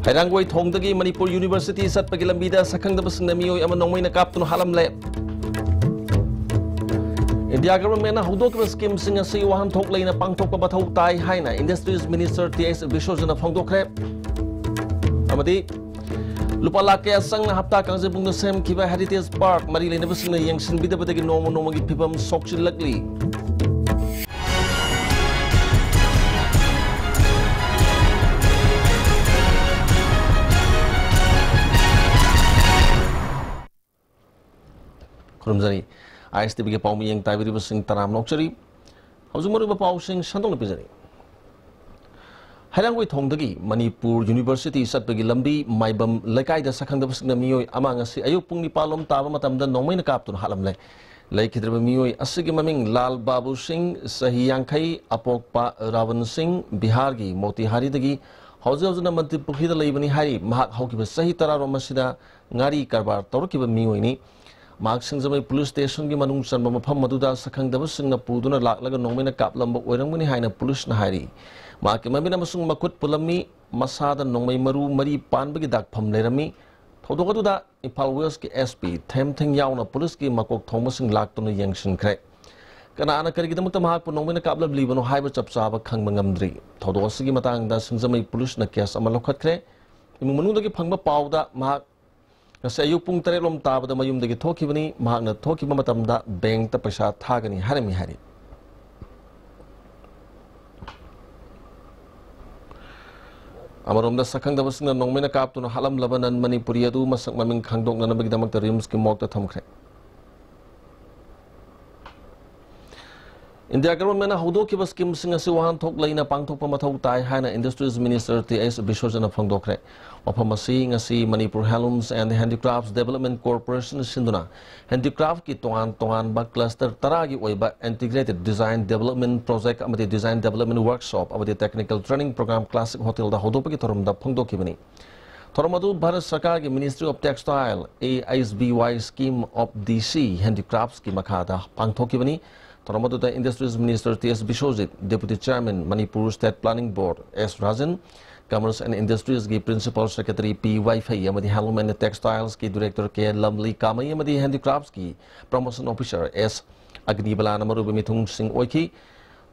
Hairangway Thongdagi Manipur University sat pagilambida sa kangdabasing na miyoy ama nongmay nakapto halamle. India government na hudok na scheme singa sa iwahan thoklay na pangtok pabataw tay hay na Industries Minister T.S. Bishojan na phangdokre. Amadi lupalake asang na hapta kang zibung na sem kiba Heritage Park marilay na basing na yang sinbida badagi nomo-nomong ipipam soksin lagli. Kurumzani, ISTB ke pau miyang taibiri basing taram nokchari, hausumari ba pau sing santong napizani. Hairangway Thongdagi Manipur University sat bagi lambi maibam laikai da sakang da basing na miyoy amang asi ayuk pung nipalom taba matamda nongmay nakaptun halam lai. Lai kidraba miyoy asigi maming Lal Babu Singh Sahiyangkai Apokpa Ravan Singh Bihar gi Motihari dagi hauza na Manipuri da laibani hari mahak haukiba sahi tararo masida ngari karbar tawrakiba miyoy ni Mark Singzamay Police Station ki manung san mamapam maduda sakang dabas sing na puduna laklaga nongmay na kaplam oirang muni hay na police na hari. Mark mami na masung makut pulami masada nongmay maru mari pan bagi dakpam lerami. Thodokaduda Impal Wales ki SP them thing yaw na police ki makok thong masing lakto na yang sin kre. Kana ana kari kita mukta mahak po nongmay na kaplam libano hay ba chapsaba khang mangamdri. Thodokasigi matang da Singzamay police na kias amalokhat kre. Imong manung dagi phangba pawda mahak Nasa ayuk pung tarelom taba da mayum dagi thoki bani mahak na thoki ba matamda bank ta paisa thagani harami hari. Amarom da sakang da basing na nongmay na kapto na halam labanan Manipuri adu masak maming khangdok na nabagdamak ta rims ki mok ta thamkre. India government na hudok ki baskim singa siwahan thoklay na pangthok pa mathaw tay hay na Industries Minister T.S. Bishojan na phangdokre. Mapamasi nga si Manipur Handlooms and Handicrafts Development Corporation sinduna handicraft ki tongan ba cluster taragi oiba integrated design development project amati design development workshop amati technical training program classic hotel da hodo pagi thorom da phangdo kibani thoromadu Bharat Sarkar ki Ministry of Textile AISBY scheme of DC handicrafts ki makada pangthok kibani thoromadu da Industries Minister T.S. Bishojit Deputy Chairman Manipur State Planning Board S. Rajan Commerce and Industries ki Principal Secretary P. Wi-Fi amadi Handloom and Textiles ki Director K. Lamli Kamay amadi Handicrafts ki Promotion Officer S. Agnibalana marubi mithung sing oiki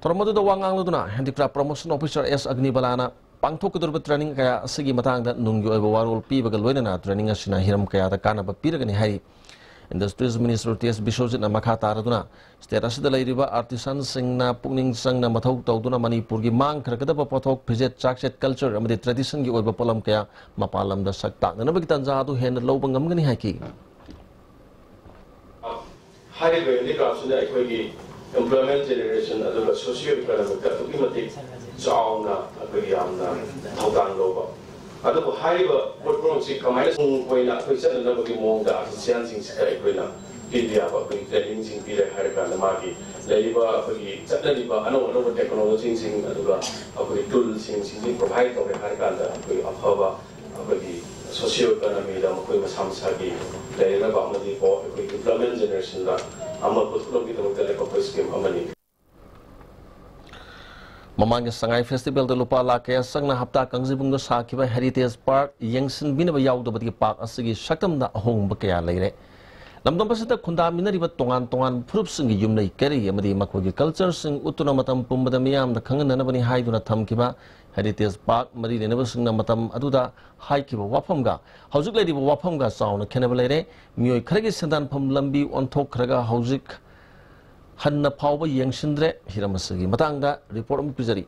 thoromadu da wangang luduna Handicraft Promotion Officer S. Agnibalana pangthok kadurba training kaya asigi matang da nungyo oiba warol pi bagal loina training asina hiram kaya da kana ba piragani hai Industries Minister T.S. Bishojit na makha taraduna state asida lairiba artisans sing na pungning sang na mathau tawduna Manipur gi mang khrakada pa pothok phijet chakset culture amadi tradition gi oiba polam kaya mapalam da sakta na bagi tanja adu hen lo bangam gani haki high value crafts na ekoi gi employment generation aduga socio economic ka tuki mati chauna akoi amna thawdang lo ba Aduh, hari berproduksi kemarin semua nak kerja dan bagi monga asian sing sekai kena dia apa bagi training sing pilih hari kan magi dari bagi jadi liba anu teknologi sing aduh bagi tool sing provide oleh hari kan bagi apa bagi socio ekonomi dan bagi macam sagi dari lepas mesti bagi employment generation lah amal betul kita mungkin lekap scheme amani Mamangnya Sangai Festival de lupa lakaya sang na hapta kang zibung no sakiba Heritage Park yangsin binaba yaw do bati park asigi saktam da ahong bakaya leire lamdam pasita khunda minari ba tongan phurup singi yumnai kari amadi makhogi culture sing utuna matam pumbada miyam da khangan na bani haiduna thamkiba Heritage Park mari renaba sing na matam aduda haikiba wafam ga haujuk ledi ba wafam ga sauna khenaba leire miyoi kharagi sendan pham lambi onthok khraga haujuk Hanna Pauba yang sindre hiramasagi matangda report pizari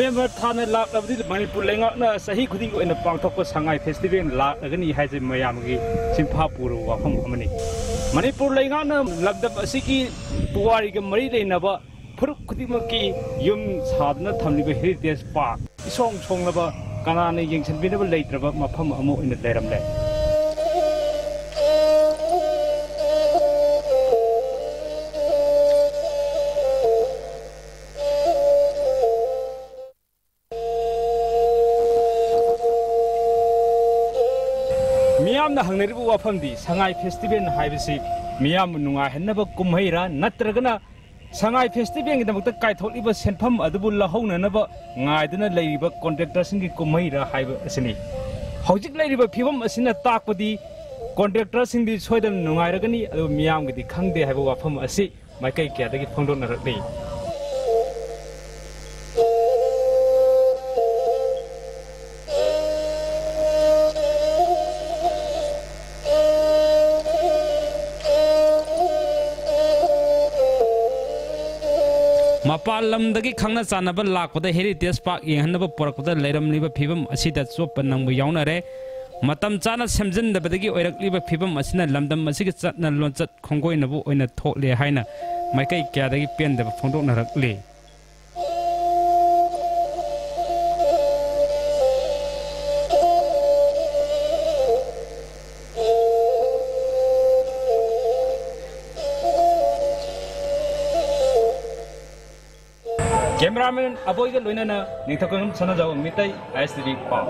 November thane lak labdi Manipur lengak na sahi khuding ko ina pangthok ko Sangai Festival lak agani haje mayam gi simpha puru wa kham amani Manipur lengak na labdab asiki puwari ge mari leinaba phuruk khuding ki yum sadna thamliba Heritage Park isong songlaba kanane yengchen binaba leitraba mafam amo ina leiramle ꯃꯤꯌꯥꯝꯅ ꯍꯪꯅꯔꯤꯕ ꯋꯥꯐꯝꯗꯤ ꯁꯉꯥꯏ festival ꯍꯥꯏꯕꯁꯤ ꯃꯤꯌꯥꯝꯕꯨ ꯅꯨꯡꯉꯥꯏꯍꯟꯅꯕ ꯀꯨꯝꯍꯩꯔꯥ ꯅꯠꯇ꯭ꯔꯒꯅ ꯁꯉꯥꯏ ꯐꯦꯁꯇꯤꯚꯦꯜꯒꯤꯗꯃꯛꯇ ꯀꯥꯏꯊꯣꯛꯂꯤꯕ ꯁꯦꯟꯐꯝ ꯑꯗꯨꯕꯨ ꯂꯧꯍꯧꯅꯅꯕ ꯉꯥꯏꯗꯨꯅ ꯂꯩꯔꯤꯕ ꯀꯣꯟꯇ꯭ꯔꯦꯛꯇꯔꯁꯤꯡꯒꯤ ꯀꯨꯝꯍꯩꯔꯥ ꯍꯥꯏꯕ ꯑꯁꯤꯅꯤ ꯍꯧꯖꯤꯛ ꯂꯩꯔꯤꯕ ꯐꯤꯕꯝ ꯑꯁꯤꯅ ꯇꯥꯛꯄꯗꯤ ꯀꯣꯟꯇ꯭ꯔꯦꯛꯇꯔꯁꯤꯡꯗꯤ ꯁꯣꯏꯗꯅ ꯅꯨꯡꯉꯥꯏꯔꯒꯅꯤ ꯑꯗꯨꯕꯨ ꯃꯤꯌꯥꯝꯒꯤꯗꯤ ꯈꯪꯗꯦ ꯍꯥꯏꯕ ꯋꯥꯐꯝ ꯑꯁꯤ ꯃꯥꯏꯀꯩ ꯀꯌꯥꯗꯒꯤ ꯐꯣꯡꯗꯣꯛꯅꯔꯛꯂꯤ ꯃꯄꯥꯟ ꯂꯝꯗꯒꯤ ꯈꯪꯅ ꯆꯥꯟꯅꯕ ꯂꯥꯛꯄꯗ ꯍꯦꯔꯤꯇꯦꯖ ꯄꯥꯔꯛ ꯌꯦꯡꯍꯟꯅꯕ ꯄꯨꯔꯛꯄꯗ ꯂꯩꯔꯝꯂꯤꯕ ꯐꯤꯕꯝ ꯑꯁꯤꯗ ꯆꯣꯞꯄ ꯅꯪꯕ ꯌꯥꯎꯅꯔꯦ ꯃꯇꯝ ꯆꯥꯅ ꯁꯦꯝꯖꯤꯟꯗꯕꯗꯒꯤ ꯑꯣꯏꯔꯛꯂꯤꯕ ꯐꯤꯕꯝ ꯑꯁꯤꯅ ꯂꯝꯗꯝ ꯑꯁꯤꯒꯤ ꯆꯠꯅ ꯂꯣꯟꯆꯠ ꯈꯣꯡꯒꯣꯏꯅꯕ ꯑꯣꯏꯅ ꯊꯣꯛꯂꯦ ꯍꯥꯏꯅ ꯃꯥꯏꯀꯩ ꯀꯌꯥꯗꯒꯤ ꯄꯦꯟꯗꯕ ꯐꯣꯡꯗꯣꯛꯅꯔꯛꯂꯤ Cameraman aboyga loinana ningthakam sanajaw mitai ISTV pa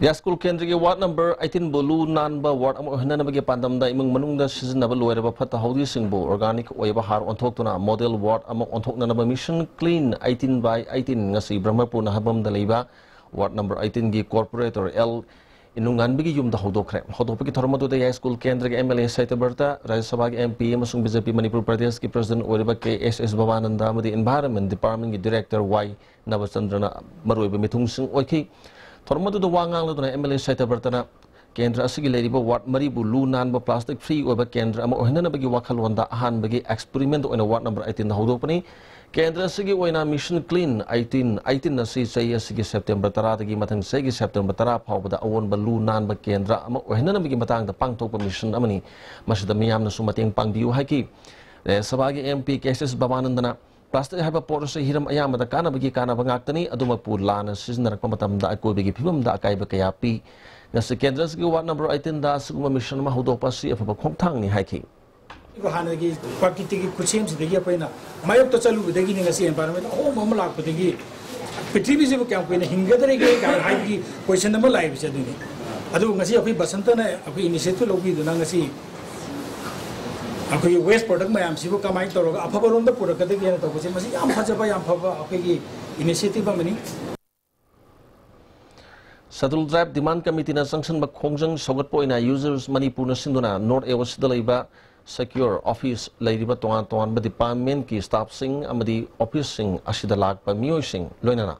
Yaskul Kendrigi Ward number 18 Bulu Nanba Ward Hananabagi Pandamda Imung Manunda season of Loera Pata Hodi Singbo Organic Oeba Har on Tokuna Model Ward among on Toknanaba Mission Clean 18 by 18 Nasi Brahmapur Nahabam Daliba Ward number 18 Gi Corporator L Inungan Bigi Yum the Hodokre Hodopiki Tormado de Yaskul Kendrigi MLA Saitaberta Rajya Sabha MP Masung BJP Manipur Pradesh ki President Oeba KSS Babananda the Environment Department Director Y Navasandrana Maruiba Mitung Sing Oiki Tormado the Wangang Luna MLA Saitabertana Kendra Asigi Lady Ward Maribu Lu Nanba Plastic Free over Kendra Ohanabagi Wakalwanda Han Bagi Experiment on a Ward number 18 the Hodopani Kendra Sigi Oina Mission Clean 18 Nasi say Sigi September Taratagi Matang Segi September Tarap how the Owen Balu Nanba Kendra Ohanabagi Matang the Pangtopa Mission Amani Mashada Miam Sumating Pangdiu Haki Sabagi MP cases Babanandana Plastic have a portion Hiram Ayama the Kanabagi Kanabangatani Adumapur Lana season Rakamatam da Kobigi Pibum da Kaibakayapi Nasi Kendras go Ward number 18 da Suguma Mission Mahudopasi of a Kongtang hiking. Hanagi Pakiti Kuchim, the Yapena, Mayok Talu, the beginning of the environment, oh, Mamala, but the Petrivis campaign, Hingadari, Hagi, question number live, said Dini. Adu Nasi of Basantana, of initiative of the Nangasi. Aku waste product mayam sibu kamai toro apabaron da pura kade gyan to kusi masi am phajaba yam phaba apegi initiative amani Sadul Drive Demand Committee na sanction ba khongjang sogat po ina users Manipur na sinduna North East Dalaiba secure office laiba tongan ba department ki staff sing amadi office sing asida lag pa mioy sing loinana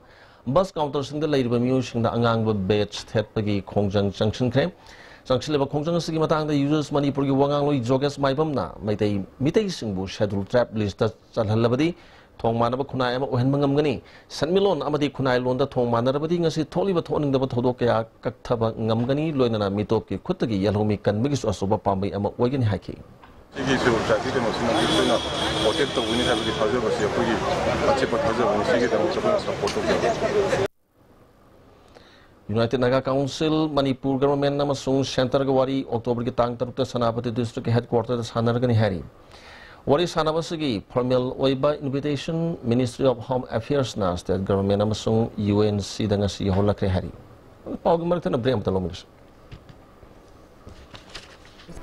bus counter sing da laiba mioy sing da angang ba batch thet pagi khongjang sanction kre Sanction level Kongjang Sigi Matang the users Manipur Wangang Lui Jogas Maibamna, Mitay Singbu schedule trap list that Salabadi, Tong Manaba Kunai Henmangamani, San Milon Amadi Kunai Londa Tong Manarabadi, as he told you toning the Todoka Kaktaba Ngamgani, Loina Mitoki, Kutagi, Yalomi, and Migis or Soba Pambi and Wagon Haki. United Naga Council, Manipur Government Namasung, Center Gawari, October Gitang Tarukta Sanapati District Headquarters, Hanaragani Hari. What is Hanabasagi? Formal Oiba invitation, Ministry of Home Affairs na State Government Namasung, UNC Dangasi Holakre Hari. Pogmartan of Brem Talomis.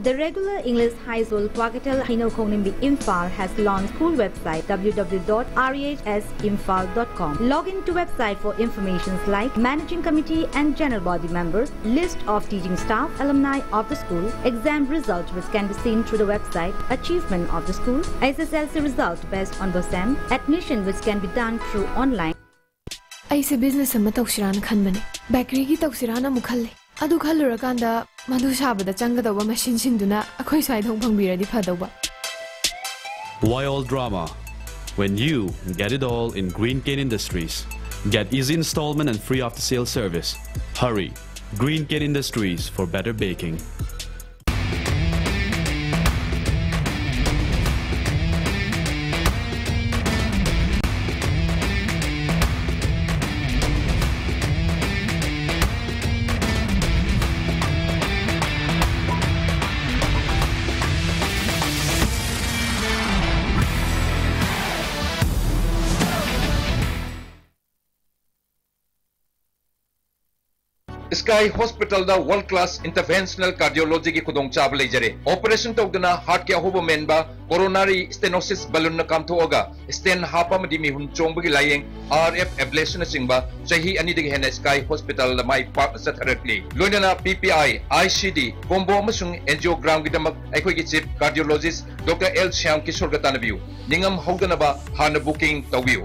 The regular English High School Kwakatel Hinokonimbi Imphal has launched school website www.rhsimphal.com. Log into website for informations like managing committee and general body members, list of teaching staff, alumni of the school, exam results which can be seen through the website, achievement of the school, SSLC result based on BOSEM, admission which can be done through online. I say business amma tawsiran khanbani. Bakery ki tawsirana mukhalle. Adu khallurakanda Madu Shabada Changadova machine Sinduna, a koi side home Pangiradi Padova. Why all drama? When you get it all in Green Cane Industries. Get easy installment and free after sale service. Hurry! Green Cane Industries for better baking. Sky Hospital da world class interventional cardiology ki khudong chab leijare operation tawduna heart ke ahoba menba coronary stenosis balloon na kam thoga stent hapa madi mi hun chong bagi layeng RF ablation singba chahi ani ding hena Sky Hospital la mai pa satharakli loinana PPI ICD combo amasung angiogram gi damak aikoi ki chief cardiologist Dr. L Shyam Kishore gatanabiu ningam hawdana ba hana booking tawiu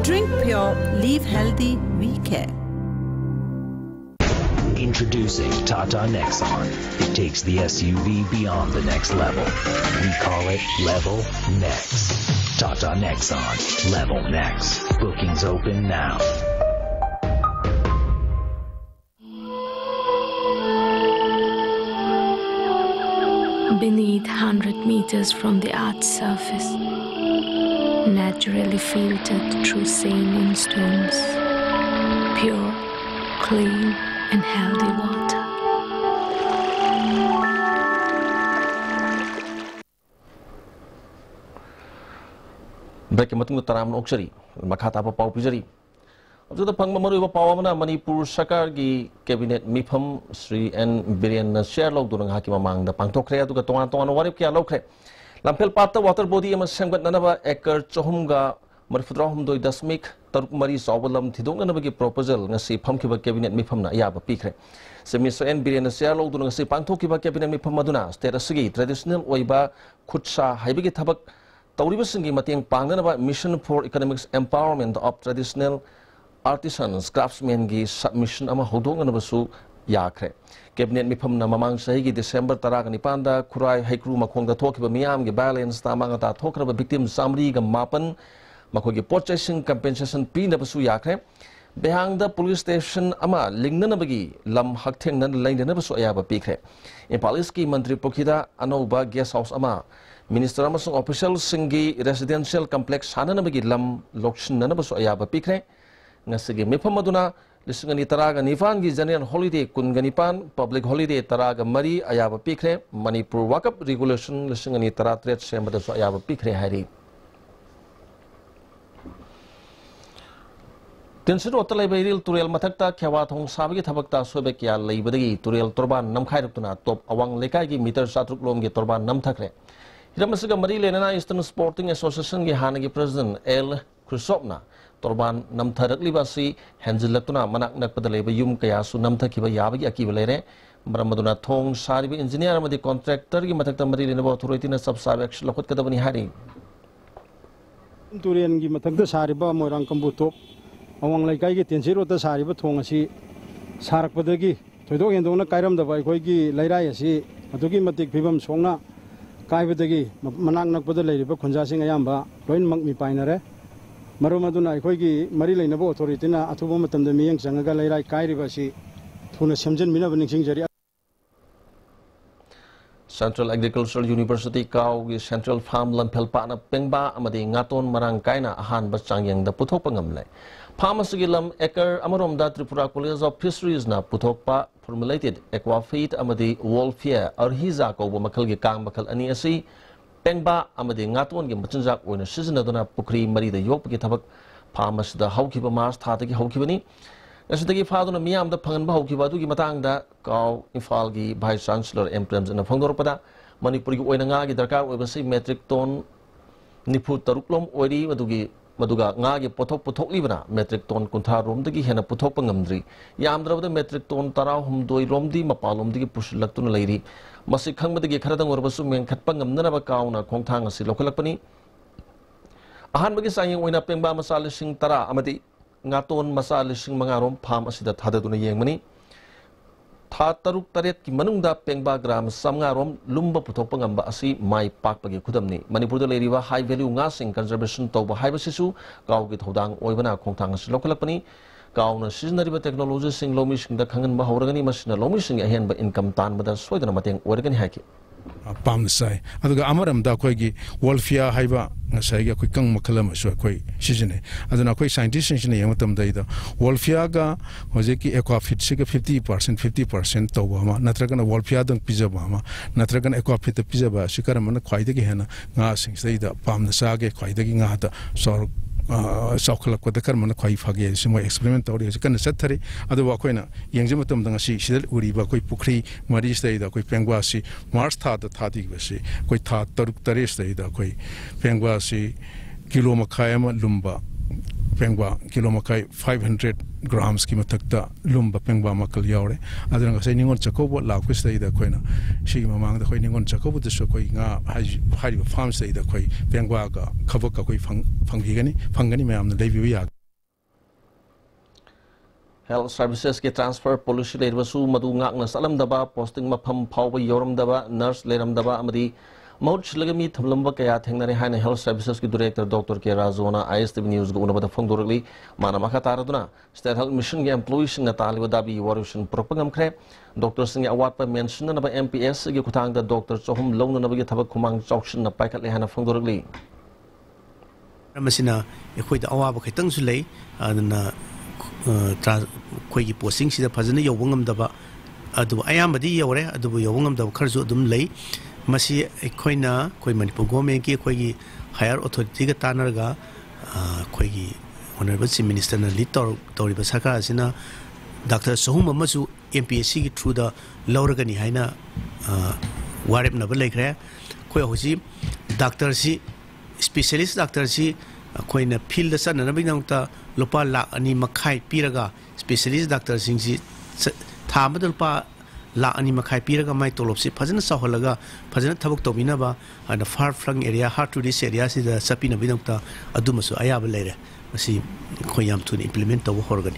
Drink pure, live healthy, we care. Introducing Tata Nexon. It takes the SUV beyond the next level. We call it Level Next. Tata Nexon. Level Next. Bookings open now. Beneath 100 meters from the Earth's surface, naturally filtered through sanding stones, pure, clean and healthy water. Break matung taram oksari makata pa pau pijari Abdul pang mamarui pa pau mana Manipur Sarkar gi cabinet mifam Sri N Birian share log durang hakim mamang da pangtokre adu ka tongan warip kya lokre Lampel pata water body ama sengbat nanaba ekar chohumga marfudrahum doi dasmik taruk mari sawalam thidong nanaba gi proposal ngasi phamkiba cabinet mifam na yaba pikre Semi Sri N Birian share log durang ngasi pangthokiba cabinet mifam maduna state asigi traditional oiba khutsa haibigi thabak Tauribasingi mateng pangnanaba Mission for Economic Empowerment of Traditional Artisans Craftsmen gi submission ama hodonganabasu yakre Cabinet mifam na mamang sahi December 19 da Kurai Haikru makhongda thokiba miyam gi balance tamanga ta thokraba victim samri ga mapan makogi purchasing compensation pinabasu yakre Behangda police station ama lingnanabagi lam haktheng nan lainanabasu ayaba pikre Impali's ki Mantri Pukhida Anoba guest house ama Minister amasung official singi residential complex hananabagi lam lokshin nanabasu ayaba pikre ngasigi mifam maduna lisingani taraga nifan gi general holiday kunganipan public holiday taraga mari ayaba pikre Manipur wakap regulation lisingani tara threat sembadasu ayaba pikre hari Tensin otalai bairil turel mathakta khewa thong sabagi thabakta sobe kya leibadagi turel torban namkhairukna top awang lekai gi meter satruk lom gi torban namthakre Hiramasiga mari lenana Eastern Sporting Association gi hanagi president L Krisopna torban namtharakli basi henjilaktuna manak nakpada leba yum kaya su namthakiba yabagi akiba lere maramaduna thong sariba engineer amadi contractor gi mathakta mari lenaba authority na subscribe action lokot kadabani hari Turian gi mathakta sariba moirang kambu top awang laikai gi tensiro ta sariba thong asi sarakpadagi thoidok hendongna kairam daba khoi gi lairai asi adugi matik phibam songna kaibadagi manak nakpada leiriba khunjasing ayamba loin makmi painare Marumaduna Kogi Marilay Nabo authority na Atubama the Miyang Sangaga Lai Kairibasi Tuna Samjan Mina Singari Central Agricultural University Kau Central Farm Lampelpana Pengba Amadi Ngaton Marang Kaina Ahan Basangyang the Putopangamle Pharmacigilam Eker Amarom Tripura College of Fisheries na Putokpa formulated Equafeed Amadi Wolfia Arhiza Kobo Makalgi Kang Bakal Aniasi Pengba amadi ngaton gi machinjak oina sizinaduna pukri mari da yopgi thabak pharmacy da haukiba mars thadagi haukibani asidagi faduna miyam da phangan ba haukiba du gi matang da kaw Imphal gi vice chancellor emprems na phangdorpada Manipuri gi oina nga gi darkar oibasi metric ton nifu taruklom oiri maduga nga gi pothok libana metric ton kuntha rom dagi hena pothok pangamdri yamdrabada metric ton tara humdoi romdi mapalom dagi pushulaktuna leiri Masih khangmadagi kharadang orbasu mengkhatpa ngamnanaba kauna khongthang asi lokalakpani ahanbagi sayang oina pengba masa lising tara amadi ngaton masa lising mangarom pham asida thadaduna yengmani tha taruk taret ki manungda pengba gram samngarom lumba puthokpa ngamba asi mai pakpagi khudamni Manipur da leiriwa high value nga sing conservation tawba haibasisu gawgi thodang oibana khongthang asi lokalakpani Kauna sizinariba technology sing lomi sing da khangan ba horagani masina lomi sing ahen ba income tan bada soidana mateng oragani haki pam sai aduga amaram da khoi gi welfare haiba ngasai ga khoi kang makhalam so khoi sijine aduna khoi scientist sin yang tam dai da welfare ga hoje ki equa fit se 50% to ba ma natra kana welfare dang pizza ba ma natra kana equa fit pizza ba sikara man khoi da gi hena nga sing sai da pam na sa ge khoi da gi nga da sor saukhla ko da kar man khoi phage simo experiment tori kan sat thari adu wa khoina yengje matam dang si sidal uri ba khoi pukhri mari sai da khoi pengwa si mars tha da tha di ba si khoi tha taruk tare sai da khoi pengwa si kilo makhai ma lumba pengwa kilo makhai 500 grams ki matakta lumba pengwa makal yaure adang sai ningon chakobo la ko sai da khoina si mamang da khoi ningon chakobo da so khoi nga hai farm sai da khoi pengwa ga khabak ka khoi phangani mayam na levi ya Health Services ke transfer policy le wasu madu ngak na salam daba posting mafam phawba yoram daba nurse leram daba amadi Mouch Lagami Thamlamba Kaya Thangnare Hana Health Services ki Director Dr. K. Razona ISTV News go unabada phongdorli manamaka taraduna State Health Mission ge employees nga taliwa dabi warushin propagam khre Dr. Singh award pa mention na ba MPS ge kuthang da Dr. Chohum longna nabagi thabak khumang chaukshin na paikat le hana phongdorli Ramasina ekhoi da awaba khaitang su lei adna khoi gi posting sida phajana yowangam daba adu ayambadi yore adu yowangam daba kharju adum lei Masi Koina, Koi Manipur government, Koi higher authority Tanarga, Koi Honorable Minister and Little Tori Basaka, Sina, Dr. Sohuma Masu, MPSC through the Lauragani Haina, Warep Nabalekre, Koi Hosi, Dr. C, specialist Dr. C, Koina Pil the Sun and Abinanta, Lopa La Ani Makai Piraga, specialist Dr. Singsi, Tamadalpa. La anima kai piraga mai tolopsi phajana saholaga phajana thabuk tobina ba and far flung area hard to this area si da sapina binokta adumasu ayaba leire masi khoyam thun implement to horgani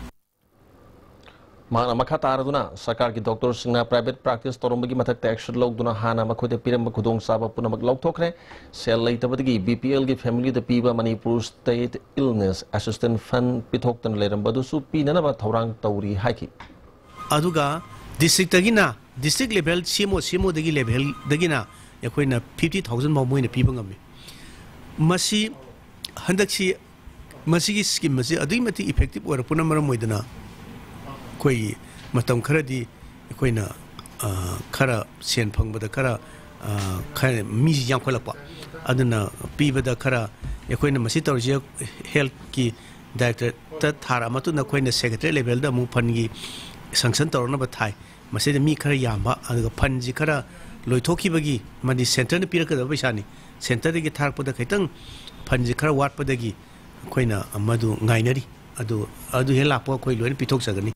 Mana makha taraduna sarkar ki doctor singna private practice torombagi mathak action logduna hana makhode piram khudong saba punamak logthokre sel leitabadagi BPL gi family the piba Manipur State Illness Assistance Fund pithoktan lerambadu su pinana ba thorang tauri haiki aduga District Dagina, district level, CMO Dagi level, Dagina, Yakoina 50,000 more in the people of me. Masi Handaksi Masi scheme, Masi Adimati effective or Punamara Moidana Koi Matam Karadi, Yakoina Kara Sian Pang, but the Kara Miss Yankolapa, Adana Piva the Kara, Yakoina Masita Health Key Director Taramatuna Koina Secretary level, the Mupangi Sanction Torna Batai. Masih demi kara yamba, ada panji kara loitoki bagi, mandi center ni pira kada besani, center degi thar pada kaitang panji kara wat pada gi, koi na amadu ngainari, adu helapo koi loin pitok sagani.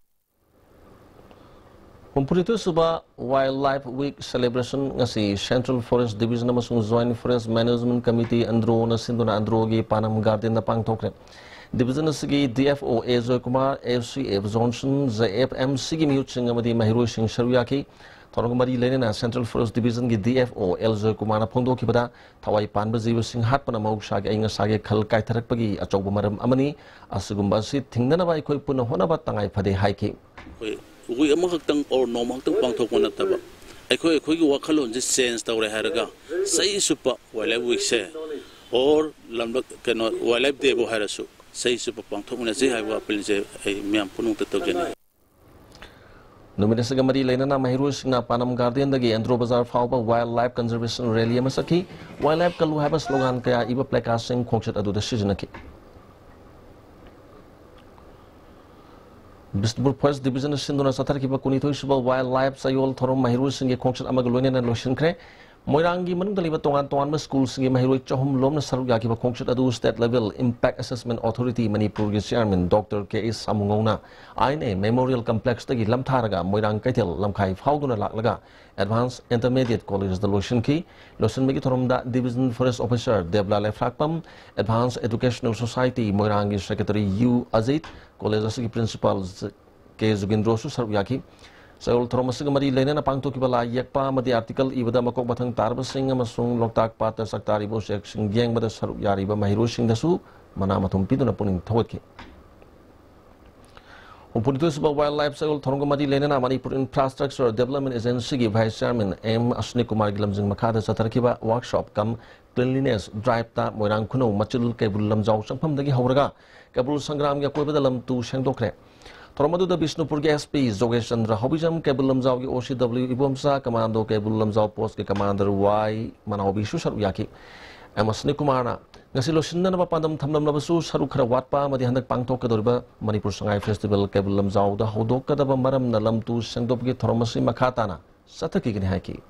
Manipur Suba Wildlife Week celebration ngasi Central Forest Division amasung Joint Forest Management Committee andro na sinduna andro gi Panam Garden na pangthokre. Division Sigi DFO Azoy Kumar FCF Johnson ZFMC gi Muching amadi Mahiru Singh Sharuyaki Thorongmari Lenina Central Forest Division gi DFO Elzoy Kumar na phongdo ki bada thawai panba jiwa sing hat pana mau sage ainga sage khal kai tharak pagi achogba maram amani asugumba si thingdana bai khoi puna hona ba tangai phade haiki ui amakhtang or nomaktang pangthokma nataba akhoi gi wakhalon je sense tawre haraga sai supa wildlife week se or lambak kano wildlife day bo harasu sai supa pangthokna je haiwa pilje miam punung tatawjani Numinasa gamari lainana Mahiru Singh Panam Garden dagi Andro Bazar Fauba Wildlife Conservation Rally masaki Wildlife kalu haba slogan kaya iba plaka sing khongchat adu da sijanaki Bisnupur Forest Division Sinduna Satar ki ba kunithoi suba Wildlife sayol thorom Mahiru Singh ge khongchat amaga loinena lotion kre Moirangi manung daliba tongan ma school singi Mahiru chahum lomna saruk ya ki ba khongchat adu state level impact assessment authority Manipur ge chairman Dr. K.S. Samungona aine memorial complex tagi lamtharaga Moirang kaitel lamkhai fauduna laklaga advanced intermediate college the lotion ki lotion megi thorom da division forest officer Debla Lefrakpam advanced educational society Moirangi secretary U Azit college asigi principal K. Zugindro su saruk ya ki Sayol Thomas Gamari Lena Pangto Kibala Yakpa Madi article Ibada Makok Batang Tarba Singh Amasung Loktak Pata Saktari Bosek Sing Yang Bada Saruk Yariba Mahiru Singh Dasu Manamatum Piduna Puning Tawaki Humpunitusuba Wildlife Sayol Thorongomadi Lenana Manipur Infrastructure Development Agency ki Vice Chairman M. Ashni Kumar Gilamjing Makada Satarkiba Workshop kam Cleanliness Drive ta Moirang Kuno Machil Kabul Lamjau Sampam Dagi Hauraga Kabul Sangram Yakobedalam to Shangdokre. Toromadu the Bishnupur SP Zogesh Chandra Hobijam Kabul Lamjau OCW Ibomsa Commando Kabul Lamjau Post Commander Y Manahobi Shushar Yaki. M. Ashni Kumarna Ngasilo Shinana Padam Tamlam Labasu Sarukara Watpa Madihanak Pangtoka Doriba Manipur Sangai Festival Kabul Lamjau the Hodoka the Maram Nalam to Sangdopki Toromasi Makatana Sataki Haki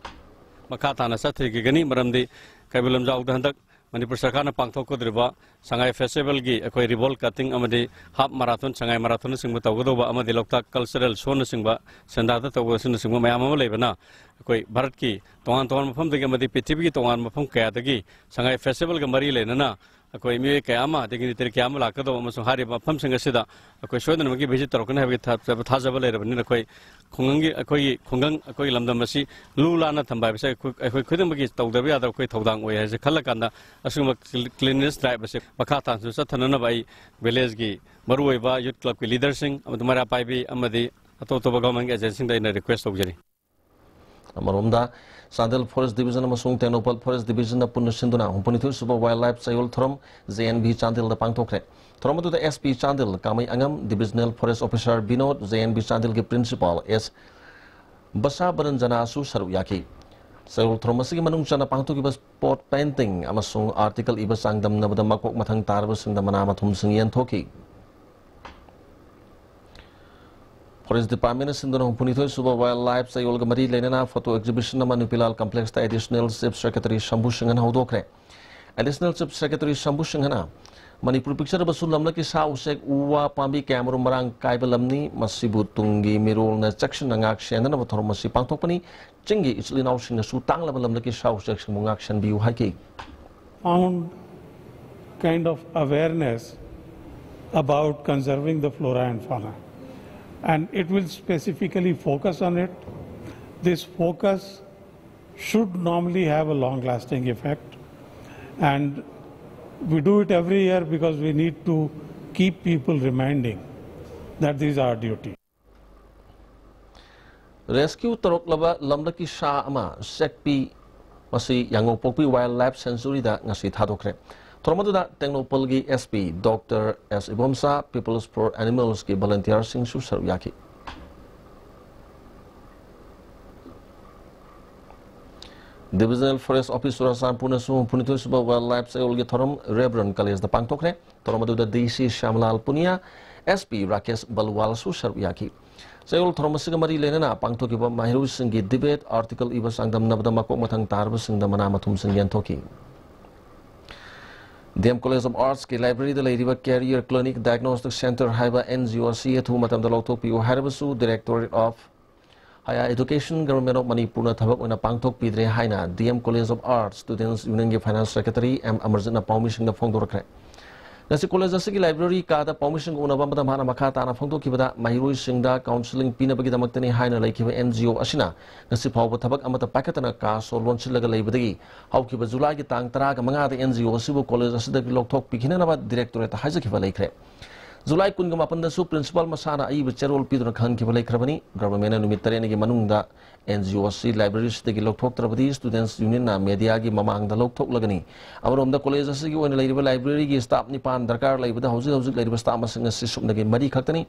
Makatana Sataki Gani Maramdi Kabul Lamjau the Handak Manipur Sakana Pangtoka Doriba Sangai Festival Gi Akoi Revolt Cutting Amadi Half Marathon Sangai Marathon Singmatagoba Amadi Lokta Cultural Shona Singba Sandata Tawasuna Singma Mayama Lebana Akoi Baratki Tongan Mafam the Gamadi Pitibi Tongan Mafam Kayatagi Sangai Festival Gamari Lenana Akoi Mue Kayama taking the Terkam Lakado Masahari Mafam Singasida Akoi Shodan Maki visit Rokan have Tazabale Ninakoi Kungangi Akoi Kungang Akoi Lamdamasi Lulana Tamba couldn't make it the other Koi Todang way as a Kalakanda assume cleanliness drive Makata Satanana by Belezgi Marueva Youth Club leadership of the Marapai Amadi Atotoba government agency in a request of Jerry. Amarumda Sandal Forest Division Masung Tenopal Forest Division of Punashinduna, Humpunitu Super Wildlife Sayol Throm, ZNB Chandil the Pangtokre. Thromato the SP Chandil, Kamai Angam, Divisional Forest Officer Binod, ZNB Chandil Principal S. Basa Baranjana Su Saruyaki. Sayol Thromasi Manung Chana Pangtoki sport painting, Amasung article Ibasangdam Nabadamakok Matang Tarbus in the Manamatum Singian Toki. Forest Department is in the Humpunito Super Wildlife Sayol Gamari Lenana photo exhibition of Manipilal Complex the Additional Chief Secretary Shambushing and Hodokre. Additional Chief Secretary Shambushingana Manipur picture of Sulamaki Sausek Uwa Pambi Cameron Marang Kaibalamni Masibu Tungi Mirul na section ng action and of Tormasi Pantopani Chingi is in Aushin Sutang Labalamaki Sausek Mungaction Biu Haki. Found kind of awareness about conserving the flora and fauna. And it will specifically focus on it. This focus should normally have a long-lasting effect, and we do it every year because we need to keep people reminding that this is our duty. Rescue Torok Laba Lamlaki Sha Ama Sekpi Masi Yangopokpi Wildlife Sanctuary da ngasi thadokre. Tormaduda Technopolgi SP Dr. S. Ibomsa People's for Animals ki volunteer sing su saruyaki. Divisional Forest Officer Sampuna Su Punitu Suba Wildlife Sayol Gitorum Reverend Kalis the Pangtokre. Tormaduda DC Shamlal Punia SP Rakesh Balwal su saruyaki. Sayol Tormasigamari Lenana Pangtoki Mahiru Singi debate article Ibasangdam Nabdamakok Matang Tarbus in the Manamatum Singian Toki. DM College of Arts की library the Lady Career Clinic Diagnostic Center Haiba NGOC to Matam the Lotok Pio Harabasu Directorate of Higher Education Government of Manipur Thabak when a Pangtok Pidre Haina DM College of Arts Students Union Finance Secretary M. Amarjana Permission the Fondorcre. Nasi College Asiki Library Kada Permission Unabama Mana Makata and Fondokibada Mahiru Singda Counseling Pina Bagita Matani Haina Lake NGO Ashina Nasi Pau Tabak Amata Pakatana Cas or Lonchilaga Labadi How Kiba Zulagi Tang Taraga Manga the NGO Civil College Asida Lok Pikinaba Directorate Hazakiva Lake Zulai Kungamapan Su Principal Masana I with Cherol Peter Khan Kiva Lake Rabani Government Numitarani Manunda NGOC Libraries the Loktok Trabadi Students Union Mediagi Mamang the Loktok Lagani Our the College Asiki when Lady Library staff Nipan Dakar like the houses of Lady Stamas and system the Madi Katani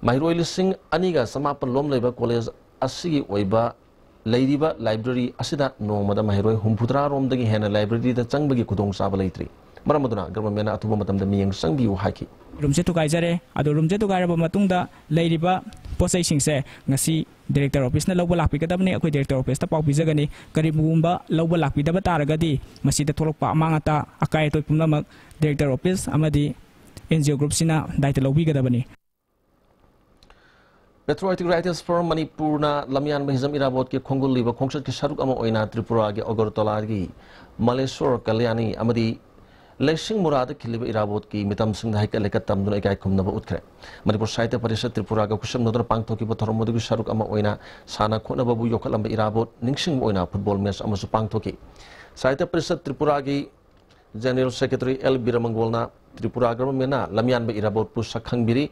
Mahiroil Singh Aniga Samapan Lom Labor College Asigi Oiba Ladyba Library Asida no Madam Mahiro Humputra Rom the Hena Library the Changbagi Kudong Sabalatri Maramaduna Government Atumatam the Ming Sangbi Haki Room to Kaisare, Ado Room to Garabamatunda, Ladyba, Posay Singse, Nasi, Director Office na Lobo Lapi Kadamni, Director Office, Tapau Bizagani, Karibumba, Lobo Lapi Dabataragadi, Masita Toropa Mangata, Akai to Punamak, Director Office, Amadi, NGO Group Sina, Daitalobi Gadabani. Patriotic Writers for Manipurna, Lamian Mahizam Irabot ki Kongo Liba, Kongshat ki Sharuk Ama Oina, Tripura, Ogortolagi, Malesor, Kalyani, Amadi. Leshing Murad Kiliba Irabot ki Mitam Singh Haika Lekatam Duna Gai Kumnaba Utkre. Manipur Saita Parisha Tripura Kusham Nodra Pangtoki Potoromodu Sharuk Ama Oina, Sana Konababu Yokalamba Irabot, Ningsing Oina, football match Amasu Pangtoki. Saita Parisha Tripuragi, General Secretary L. Biramangolna, Tripura Government, Lamian Be Irabot Pusakang Biri,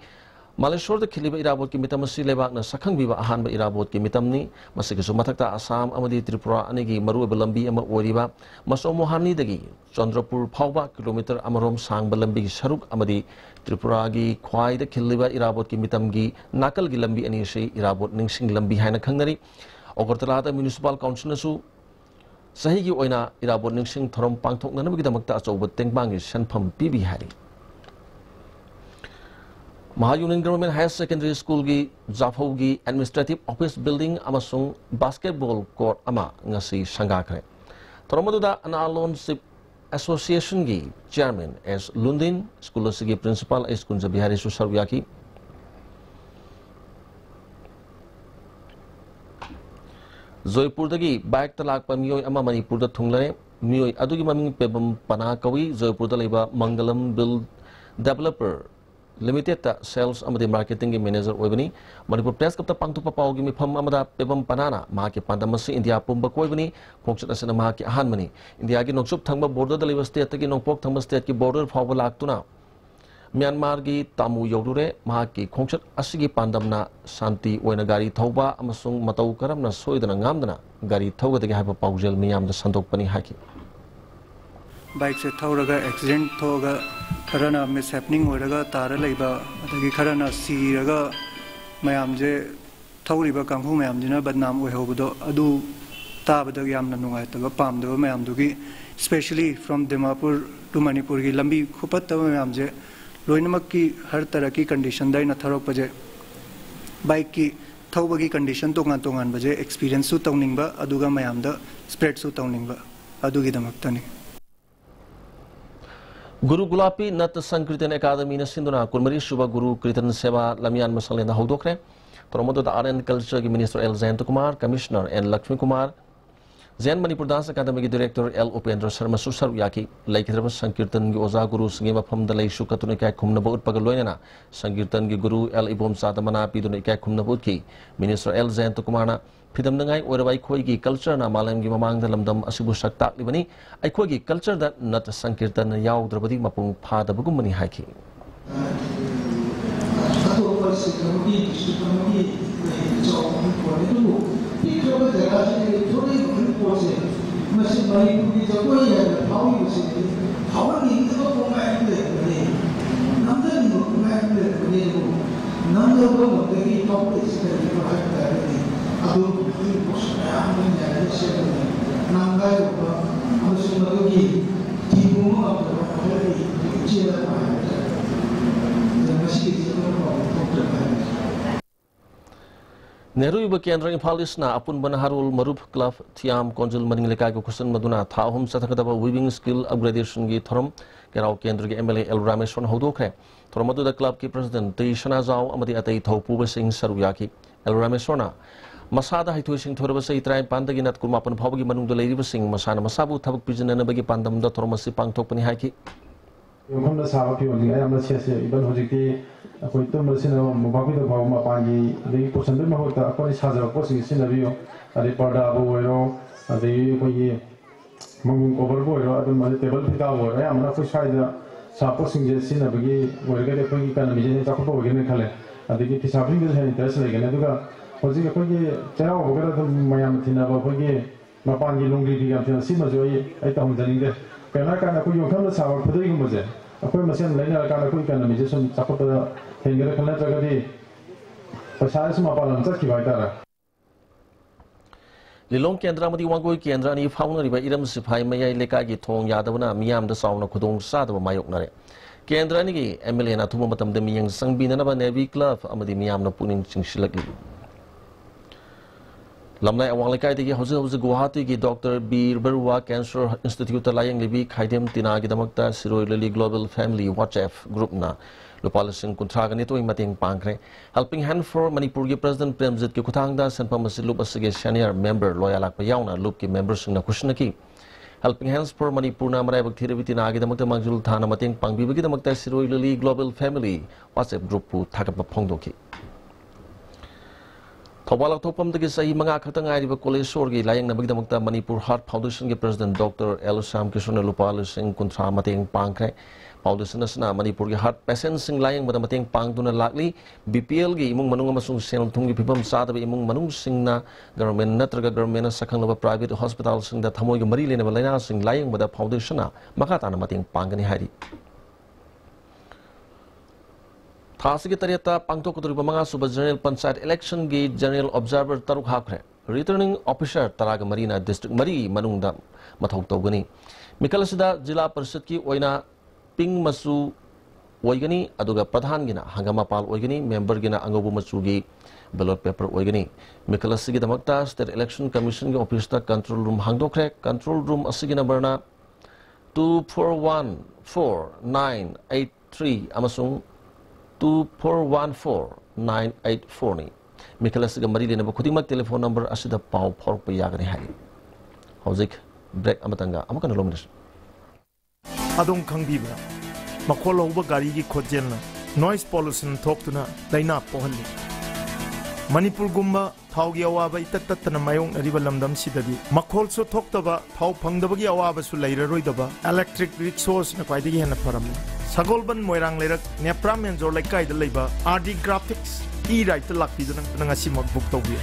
Maleshwar khiliba irabot ki mitam asi lebak na sakhang biba ahan ba irabot ki mitam ni masigisu mathakta Assam amadi Tripura anigi maru lambi ama oriba maso mohani dagi Chandrapur phawba kilometer amarom sang balambi saruk amadi Tripura gi khwai da khiliba irabot ki mitam gi nakal gi lambi ani se irabot ningsing lambi haina khangnari Agartala da municipal council nasu sahi gi oina irabot ningsing thorom pangthok na nabagi damakta achauba tengbangi sanpham pibi hari Mahayunin Government Higher Secondary School gi Jafau gi Administrative Office Building amasung Basketball Court ama ngasi sanggakre. Toromaduda Analonship Association gi Chairman S. Lundin, School gi Principal S. Kunja Bihari Susarwyaki. Joypur dagi bike talak pa miyoy ama Manipur da thunglare miyoy adugi maming pebam pana kawi Joypur da leba Mangalam Build Developer Limited Sales amadi Marketing Manager oibani Manipur Press Club ta pangtupa paugi mifam amada pebam panana mahaki pandamasi India pumba koibani khongchat asana mahaki ahanmani India gi noksup thangba border da leba state gi nokpok thangba state ki border phawba laktuna Myanmar gi tamu yodure mahaki khongchat asigi pandamna santi oina gari thauba amasung matau karamna soidana ngamdana gari thauga dagi haiba paujel miyam da sandokpani haki Bike se thauraga accident thoga karana mishappening hoiraga tara leiba adagi karana siraga mayam je thauriba kanghu mayam jina badnam oihobudo adu tabada yamna nungaitaba pamdaba mayam dugi especially from Dimapur to Manipur gi lambi khupattaba mayam je loinamak ki har tarah ki condition dai na tharok paje bike ki thauba gi condition tongan tongan baje experience su tawningba aduga mayam da spread su tawningba adugi damaktani Guru Gulapi Nat Sankirtan Academy na Sinduna Kurmari Suba Guru Kirtan Seva Lamian Masale na Hodokre Promoted the Art and Culture Minister L. Zainto Kumar Commissioner N. Lakshmi Kumar Zain Manipur Dance Academy Director L. Upendra Sharma Susarwyaki Laikidra Sankirtan gi Oza Guru Singema Pham da Lai Shukatuna Kai Khumna Bot Pagaloina Sankirtan gi Guru L. Ibom Sadamana Piduna Kai Khumna Bot ki Minister L. Zainto Kumar na Pidam Nangai Orabai Khoi gi culture na malam gi mamang da lamdam asibu saktak libani ai khoi gi culture da nat sankirtan na yaw drabadi mapung pha da bugum mani haiki Nehru Yuba Kendra Imphal Isna Apun Banaharul Marup Club Thiam Konjil Maning Leka ko Kusan Maduna Thahum Sathakadaba Weaving Skill Upgradation gi Thorom Kerau Kendra gi MLA El Rameshwan Hodokre Thoromadu da club ki president Tishana Zau amadi atai Thopu Singh Saruyaki El Rameshwana Masada Haitu Singh Thoraba Sai Trai Pandagi Nat Kumapan Phawgi Manung da Lady Singh Masana Masabu Thabuk Pijana Bagi Pandam da Thoromasi Pangthok Pani Haki Yomda Sava Pi Odi Ayam Chese Iban Hojiki Akoi Tum Sina Mubabi da Bawma Pangi the Pusandu Mahota Akoi Saza Posing Sinavio Adi Pada Boero Adi Koi Mungu Cover Boero Adam Table Pita Ayam Nafu Shida Saposing Jesina Bagi Werga Koi Kanamiji Takopo Gene Kale Adi Pisabing is interest like Naduga Hojika Koi Chao Ogara Mayam Tina Bogi Mapangi Lungi Digan Sima Joy Aitam Zaninde Kanaka Kuyukam Sava Puding Mose Akoi Masan Lena Kanakui Kanamization Sapota Hengara Kanatagadi Pasas Mapalam Saki Vaitara Lilong Kendra Madi Wangoi Kendra ni Fauna Riba Iram Sipai Maya Lekagi Tong Yadavana Miam the Sauna Kudong Sada Mayoknare Kendra Nigi Emiliana Tumatam de Miyang Sangbinanaba Navy Club Amadi Miam no Punin Chingshilaki Lamnai Awanglekai Digi Hose Guwahati gi Dr. B. Berwa Cancer Institute Layang Libi Kaidem Tina Gidamakta Siroi Lily Global Family WhatsApp Group na Lupalising Kuntraganito Mating Pankre Helping Hand for Manipur gi President Premjit ki Kutangda Sanpamasi Lup Asige Senior Member Loyalak Payauna Lup ki members na Kushnaki Helping Hands for Manipur na Maray Baktiriviti na Gidamakta Mangjul Thana Mating Pangbibagi Damakta Siroi Lily Global Family WhatsApp Group pu Thakap Pongdoki Thawal Thopamdagi Sahi Manga Katangari Kolesor Layang Nabigdamakta Manipur Heart Foundation President Dr. Elusam Kishuna Lupal Singh Kuntra Mating Pankre Foundation Asna Manipur Heart Patients Sing Layang Madamating Pangduna Lakli BPL Gi Imung Manung Masung Sel Tungi Pipam Sada Imung Manung Singna Government Natraga Government Sakang Private Hospital Sing that Hamoy Marili Nabalena Sing Layang with the Foundation Makatana Mating Pangani Hari Thasigi Tariata Pangto Kuturibamanga Suba General Pansat Election Gi General Observer Taruk Hakre Returning Officer Taraga Marina District Mari Manungda Mathok Togani Mikalasida Jila Persatki Oina Ping Masu Oigani Aduga Pradhan Gina Hangamapal Oigani Member Gina Angobu Matsugi Ballot Paper Oigani Mikalasigi Damakta State Election Commission Officer Control Room Hangdokre Control Room Asigina Berna 2414-983 Amasung 2414-984 ni Mikalasigi Marili Naba Kudimak telephone number Asida Pau Pork Payagani Hai Hauzik Break Amatanga Amakan Lominis Adong Kangbibra Makolo Uba Garigi Kojelna Noise pollution talk to na Daina Pohali Manipur Gumba Taugi Awaba Itatana Mayong Rivalamdam Sidadi Makol so talked about Tau Pangdabagi Awaba Sulaira Roidaba Electric Resource Nakwadi and a Param Sagolban Moirang Lerak Nepram and Zorlaka the Labor RD Graphics E right to Lucky Nangasimok book Tobia.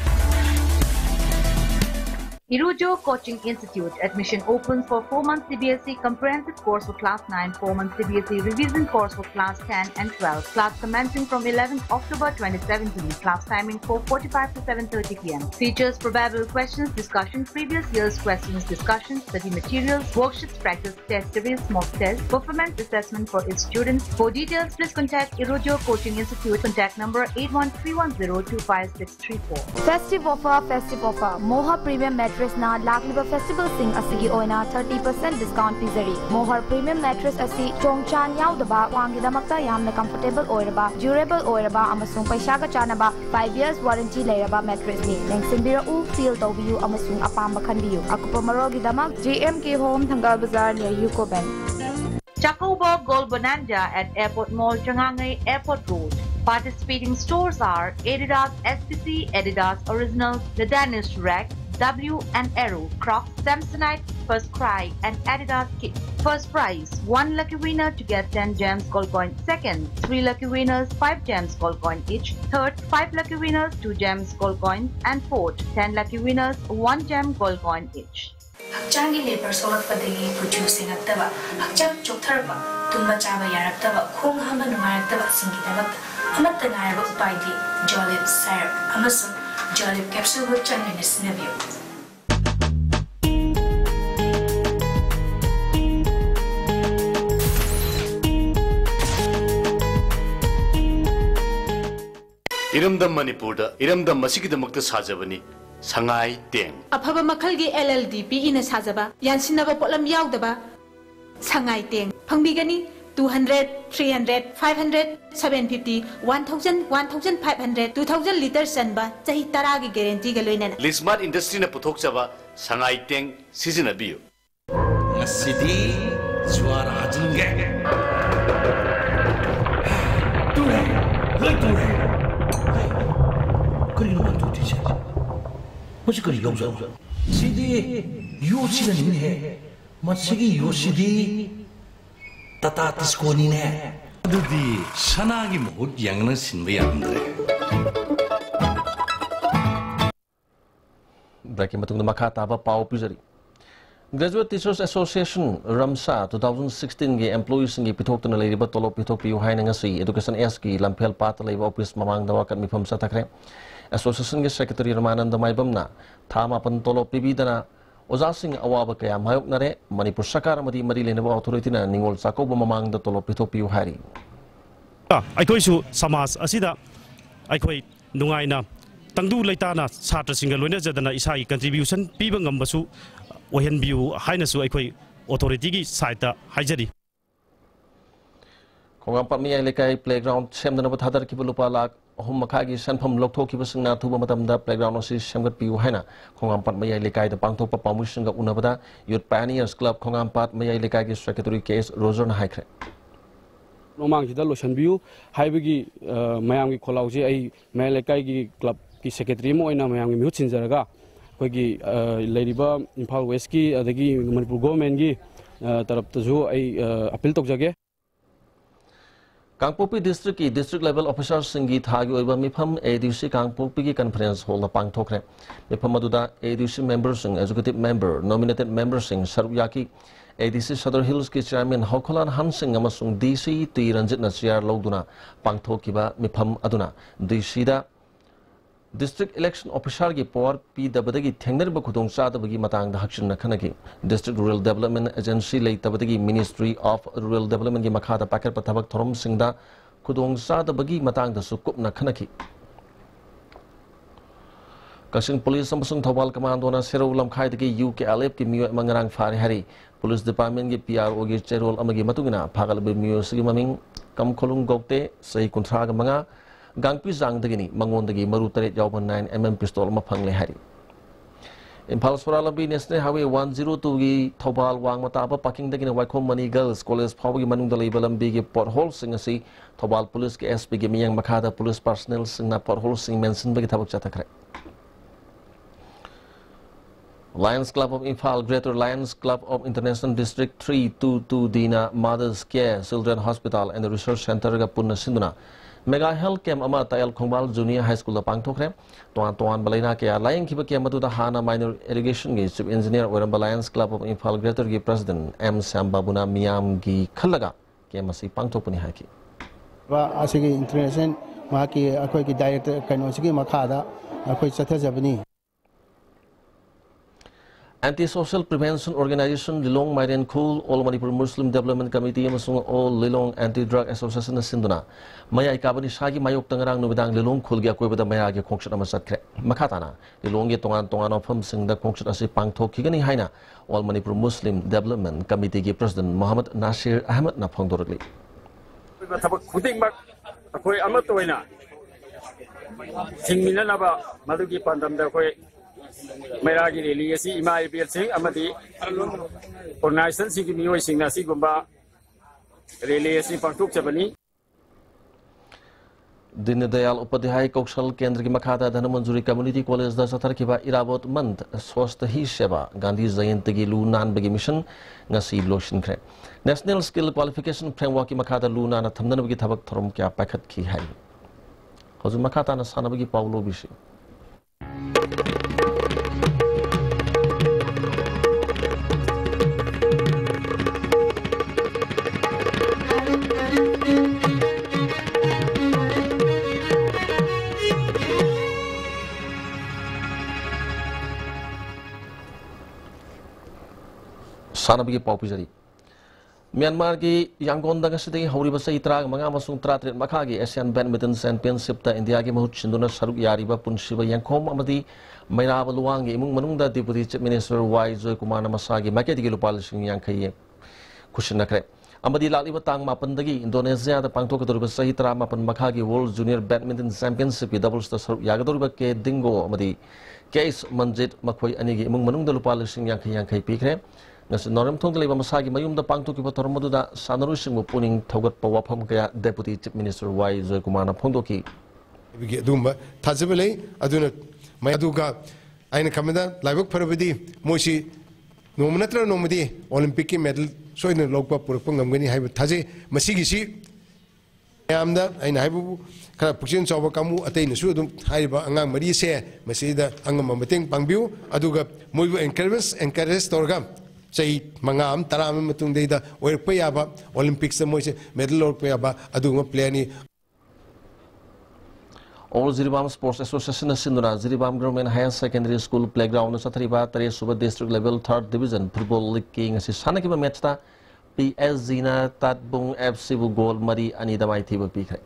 Irujo Coaching Institute admission open for 4-month CBSE comprehensive course for class 9, 4-month CBSE revision course for class 10 and 12. Class commencing from 11th October 2017. Class timing 4:45 to 7:30 p.m. Features probable questions, discussion, previous year's questions, discussion, study materials, worksheets, practice test series, mock test, performance assessment for its students. For details, please contact Irujo Coaching Institute. Contact number 81310256634. Festive offer. Moha Premium Mattress na Lakliba Festival Sing Asigi Oina 30% discount pizari. Mohar Premium Mattress Asi Chongchan Yaudaba Wangi Damakta Yamna comfortable oiraba, durable oiraba, Amasung Paishaga Chanaba, 5 years warranty Lairaba mattress ni. Nengsimbira U Seal Tobiu Amasung Apamba Kandiu. Akupomarogi Damak JMK Home Thangal Bazaar near Yuko Bank. Chacobo Gold Bonanza at Airport Mall Changangai Airport Road. Participating stores are Adidas SPC, Adidas Original, The Danish Rack, W and Arrow, Crocs, Samsonite, First Cry and Adidas Kit. First prize, 1 lucky winner to get 10 gems gold coin. Second, 3 lucky winners, 5 gems gold coin each. Third, 5 lucky winners, 2 gems gold coins. And fourth, 10 lucky winners, 1 gem gold coin each. Hakchangi labor solakpadagi producing attaba hakchang choktarba tumba chaba yaraktaba khong hamba numayaktaba singidamak amatta nairaba upaidi jolip syrup amasu jolip capsule bu changin snabio Iramdam Manipurda Iramdam Masikidamakta Sajabani Sangai Teng Afaba Makalgi LLDP ina Sajaba Yansinaba Polam Yaudaba Sangai Teng Pangbigani 200, 300, 500, 750, 1,000, 1,500, 2,000 liters sanba Sahi Taragi guarantee galoinan Lismart Industry na putok chaba Sangai Teng season abiyo Ngasidi Suara Ajenge Ture Lai Ture Kari naman tuti siya Masih kari yauza Sidi Yosi na nini Masigi Yosi Tata tiskoni ne Adudi Sanagi mohut yang na sinba yamdre Breaking matung makha taba pau pizari Graduate Teachers Association Ramsa 2016 ge employees ngi pithok tuna leiba tolo pithok piu haina ngasi education s ki lamphel pat leiba office mamang dawa kan mifam sa takre Association ge secretary Ramananda Maibamna thama pan tolo pibidana Oza Singh awaba kaya mayok nare Manipur Sarkar amadi mari lenaba authority na ningol sakoba mamang da tolo pithok piu hari Aikoi su samas asida aikoi nungaina tangdu leitana satra singa loina jadana isai contribution piba ngambasu ohen biu haina su aikoi authority gi site haijari Kongam pamni ai lekai playground semdana ba thadar ki lupa lak hum makhagi sanpham lokthok ki basingna thuba matamda playground osi semgat piu haina Kongam pat mai ai lekai da pangthok pa pamusin ga unabada youth pioneers club Kongam pat mai ai lekai ki secretary case Roger na haikre Nomang kita losan biu hai bagi mayam ki kholau je ai mai lekai ki club की secretary ma'am की मिहुत सिंजरगा अखोगी लेरिबा Imphal waste की अदगी Manipur government की तरफ appeal तौजगे Kangpokpi district की district level officer सिंगी थागी ओइबा मिफम एडीसी कांगपोपी की कॉन्फ्रेंस हॉल दा पांगथोखरे मिफम अदुदा एडीसी मेंबर सिंग एग्जीक्यूटिव मेंबर नॉमिनेटेड मेंबर सिंग सरुयाकी एडीसी सदर हिल्स की चेयरमैन हौखलान हन सिंग अमसुंग डीसी टी रंजित न चेयर लौदुना पांगथोखिबा मिफम अदुना डीसी दा डिस्ट्रिक्ट इलेक्शन ऑफिसर की पावर पीदबदगी थेंगनरब खुदोंग चादबगी मतंग हक्चन खनगी district rural development agency लेतबदगी ministry of rural development की मखादा पाकर थबक थोरम सिंगदा खुदोंग चादबगी मतंग कुपना खनगी कसिंग पुलिस थौबाल कमांडोना सेरौ लमखाइदगी UKLF की मियो मंगरांग फारे हरी पुलिस डिपार्टमेंट की PRO की चेरोल अमगी मतुगिना फागलबे मियो सिगी ममिंग कमखोलुंग गोक्ते सही कुंथ्राग मंगा गांगपी जांगदगिनी मंगोंदगी मरु तरेट यावबन 9mm पिस्तौल अमा फंगले हारी इम्फाल सोरा लंबी नेशनल हाईवे 102 की थौबाल वांग मताबा पाकिंगदगिना वाइखोम मनी गर्ल्स कॉलेज फावगी मनुंगदा लेबा लंबी की पोटहोल सिंग असी थौबाल पुलिस के SP की मियांग मखादा पुलिस पर्सनल सिंगना पोटहोल सिंग मेंशन बगी थबक चथखरे Lions Club of Imphal, Greater Lions Club of International District 322 Dina Mothers Care Children Hospital and the Research Center ga punna sinduna Mega Health Camp ama Tayal Khongbal Junior High School da pangthokre toan balaina ke layang khiba ke madu da hana minor irrigation gi chief engineer oram Lions Club of Imphal Greater gi president M Sambabuna Miyam gi khallaga ke masi pangthokpani haki ba asigi international ma ki akoi ki director kaino sigi makhada akoi chathajabani Anti-Social Prevention Organization Lilong Mairen Khul All Manipur Muslim Development Committee amasung All Lilong Anti-Drug Association sinduna maya ikabani sagi mayok tangarang nubidang Lilong Khul gi akoibada maya gi khongchat ama satkre makhatana Lilong gi tongan ofam singda khongchat asi pangthokigani haina All Manipur Muslim Development Committee gi President Muhammad Nasir Ahmed na phongdoragli thabak khudingmak akoi amat toina thingminanaba madugi pandamda akoi मेरा की rally ऐसी इमाइपीएल Singh अमदी organisation सी की मियोई सिंह नासी गुम्बा rally ऐसी पांगथोक चबनी दीनदयाल उपाध्याय कौशल केंद्र की मखादा धनमंजूरी community college दा सथरखिबा इराबोत month स्वस्थ ही सेवा गांधी जयंती की लू नानबगी मिशन ngasi लोशनख्रे नेशनल स्किल क्वालिफिकेशन फ्रेमवर्क की मखादा लू नाना थमनबगी थबक थरम क्या पाखत की है हजु मखाता ना सानबगी पाउलो बिशी सानबगी पाउपिजरी म्यांमार की यांगोन दंगसदी हौरिबा सही त्राग मंगा मसुंग त्रात्रेट मखागी एशियन बैडमिंटन चैंपियनशिप ता इंडिया की महूत सिंदुना सरुक यारिबा पुनसिबा यांखोम अमदी मैराब लुवांग इमुंग मनुंगदा deputy chief minister Y Joy Kumar मसागी मार्केटगी लुपा लिसिंग यांखै खुशिनखरे अमदी लालिबा तांग मापनदगी इंडोनेशिया दा पांगथोकदोरिबा सही त्रा मापन मखागी वर्ल्ड जूनियर बैडमिंटन चैंपियनशिप की डबल्स ता सरुक यागदोरिबा के दिंगो अमदी केस मंजित मखोई अनिगी इमुंग मनुंगदा लुपा लिसिंग यांखै पीखरे नॉरम थोंग लेबा मसागी मयुमदा पांगथोकिबा थोरमदुदा सानरुसिंग पुनिंग थौगतपा वाफम कया deputy chief minister Y Joy Kumar फोंदोकी दुम्बा थाजबले अदुना मयदुगा आइन कमदा लाइबक फरबदी मोसी नोमनत्र नोमदी ओलंपिक की मेडल सोइन लोकपा पुरप ngमगनी हाइब थाजे मसीगिसी यामदा आइन हाइबु खरा पुक्सिन चौबा कामु अतैनसु दुम हाइबा अंगांग मरी से मसीदा अंगम मतेंग पांगबिउ अदुगा मोइबु एनकरेज तोरगा चई मंगाम तराम मतुंगदेदा ओरप याबा ओलंपिक्स मोइसे मेडल ओरप याबा अदुगा प्लेनी All Ziribam Sports Association Sinduna Ziribam Government Higher Secondary School Playground Sathariba Tare Suba District Level 3rd Division Football League King Sanakiba Matchta PS Zina Tatbung FC Goal Mari Anida Maitiba Pikre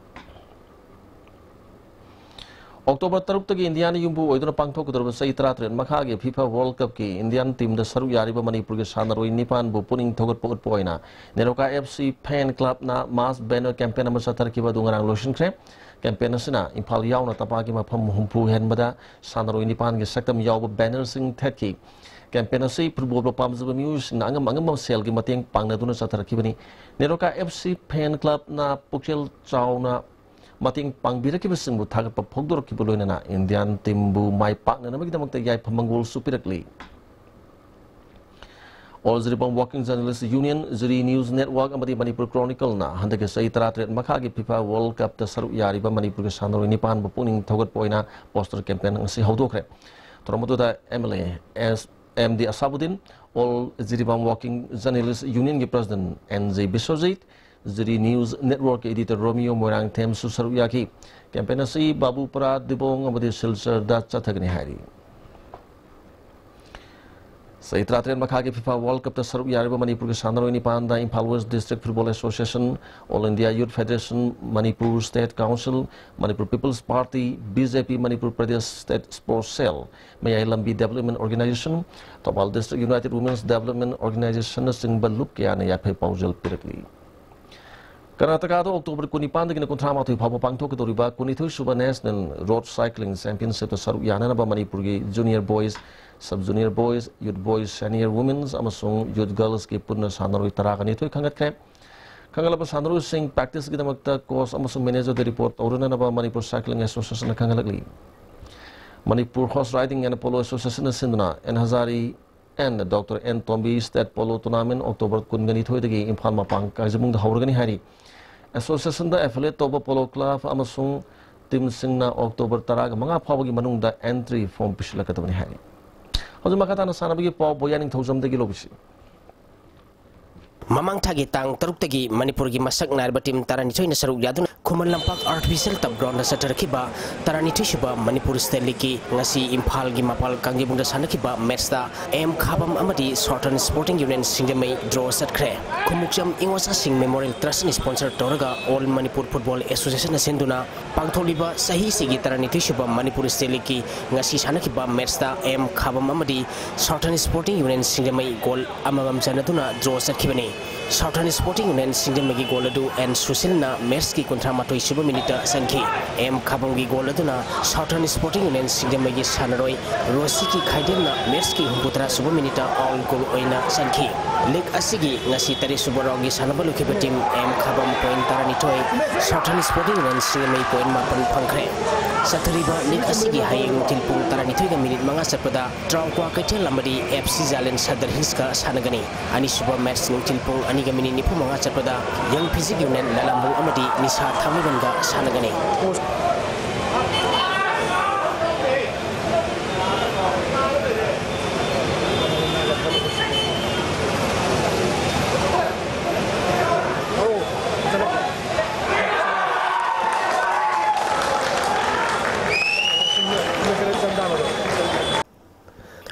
October 3 की India ने युम्बु ओइदुना पांगथोकदोरबा सही त्रात्रेन मखागे FIFA World Cup की Indian team द सरुक यारिबा मणिपुर के सानरोई निपान बु पुनिंग थोगत पोट पोइना नेरोका FC फैन क्लब ना मास बैनर कैंपेन अमा सथरखिबा दुंगरांग लोशनख्रे कैंपेन असना इम्फाल यावना तपागी मफम हुंपु हेनबदा सानरोई निपान के सक्तम याव बैनर सिंग थेकी कैंपेन असी फुटबॉल पामजबा म्यूजिक अंगम अंगम सेल की मतेंग पांगनदुना सथरखिबनी नेरोका FC फैन क्लब ना पुक्सेल चावना mating pangbirakibasimbu thagapa phogdorkibu loinana Indian teambu mai paknanamagidamagta yaifa mangol supirakli. All Ziribam Working Journalists Union, Ziri News Network, and Manipur Chronicle na handake sai taratret makagi FIFA World Cup ta saru yariba Manipur ke sanaro nipan bapuning thogat poina poster campaign ngasi haudokre. Toromoto da MLA as MD Asabuddin, All Ziribam Working Journalists Union ke President NJ Biswajit, Ziri News Network editor Romeo Morang Them su saru yaki. Campaign si Babu Prat Dibong amadi Silsar da chathagni hari. Sa itratren makagi FIFA World Cup ta saru yariba Manipur ke sanaro nipan da Imphal West District Football Association, All India Youth Federation, Manipur State Council, Manipur People's Party, BJP Manipur Pradesh State Sports Cell, Mayai Lambi Development Organization, Topal District United Women's Development Organization sing baluk ya na yapai paujal pirakli. Karnataka to October kunipan dagina kontrama to phabo pangthok toriba kunithu suba National Road Cycling Championship ta saru yana ba Manipur ge junior boys, sub-junior boys, youth boys, senior women's, amasung youth girls ke purna sanaroi tarakani thoi khangat kre. Khangalaba sanaroi sing practice gidamakta course amasung manager the report auruna naba Manipur Cycling Association na khangalagli. Manipur Horse Riding and Polo Association na sinduna N Hazari and Dr. N Tombi State Polo Tournament October kungani thoi dagi Imphal mapang kajimung da haurgani hari. Association da affiliate toba polo club amasung team singna October taraga mga phawagi manung da entry form pisilakatabani hari. Hozur makatana sanabagi paw boyaning thozamdagi lobisi. Mamang thagi tang taruk-tagi Manipur gi masak narba tim taranithoi na saruk yadun Khuman Lampak Artificial Top Ground na satarkiba taranithoi suba Manipur State League ngasi Imphal gi mapal kangjibung da sanakiba match da M Khabam amadi Southern Sporting Union singdamai draw satkre. Khumukjam Ingwasa Singh Memorial Trust ni sponsor toraga All Manipur Football Association na senduna pangtholiba sahi sigi taranithoi suba Manipur State League ngasi sanakiba match da M Khabam amadi Southern Sporting Union singdamai goal amagam janatuna draw satkibani. Southern Sporting Union singdamagi goal adu and Susilna match ki kontramatoi suba minute sankhi M Khabam gi goal adu na Southern Sporting Union singdamagi sanaroi Rosi ki khaidena match ki humputra suba minute all goal oina sankhi League asigi ngasi tari suba rogi sanabalu ki team M Khabam point taranithoi Southern Sporting Union singdamagi point mapan phangkhre Sathariba League asigi hayeng tilpung taranithoi ga minute manga satpada Traukwa Kaitel amadi FC Zalen Sadar Hills ka sanagani ani suba match ng tilpung ani ga minute nipu manga satpada Young Physique Union lalambu amadi Nisa Thamiban ga sanagani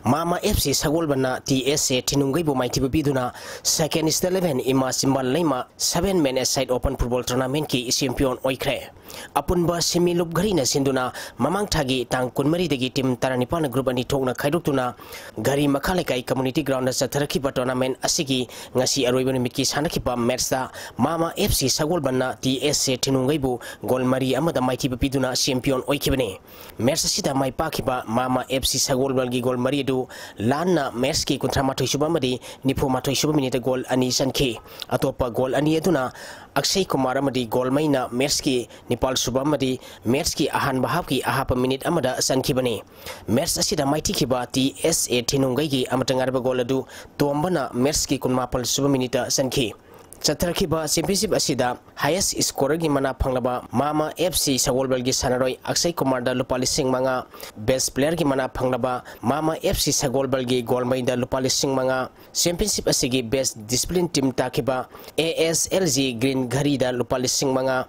Mama FC Sagolbana TSA Tinungai Bumaiti Biduna second is the 11 Ima Simbal Lema 7 men aside open football tournament ki champion oikre Apunba semi lub garina sinduna mamang thagi tang kunmari dagi tim taranipan group ani thokna khaidukuna gari makhalekai community ground na satharaki tournament asigi ngasi aroibani mitki sanaki pa match da Mama FC Sagolbana TSA Tinungai bu gol mari amada maiti biduna champion oikibani match sida mai pakiba Mama FC Sagolbal gi gol mari du Lana match ki kontramathoi suba madi nipumathoi suba minute goal ani sanki atopa goal ani aduna Akshay Kumar amadi goal maina match ki Nepal suba madi match ki ahan bahab ki ahapa minute amada sanki bani match asida maiti ki ba TSA Tinungai gi amatangar ba goal adu tombana match ki kunmapal suba minute sanki Chatharakiba championship asida highest scorer gi mana phanglaba Mama FC Sagolbal gi sanaroi Akshay Kumar da lupa lising manga best player gi mana phanglaba Mama FC Sagolbal gi golmai da lupa lising manga championship asigi best discipline team takiba ASLG Green Ghari da lupa lising manga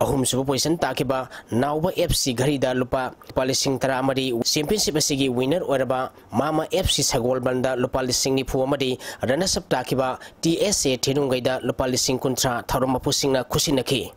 ahum suba position takiba Nauba FC Ghari da lupa lising tara amadi championship asigi winner oraba Mama FC Sagolbal da lupa lising ni phu amadi runners up takiba TSA Tinungai da lupa lising kuntra tharumapu singna khusinaki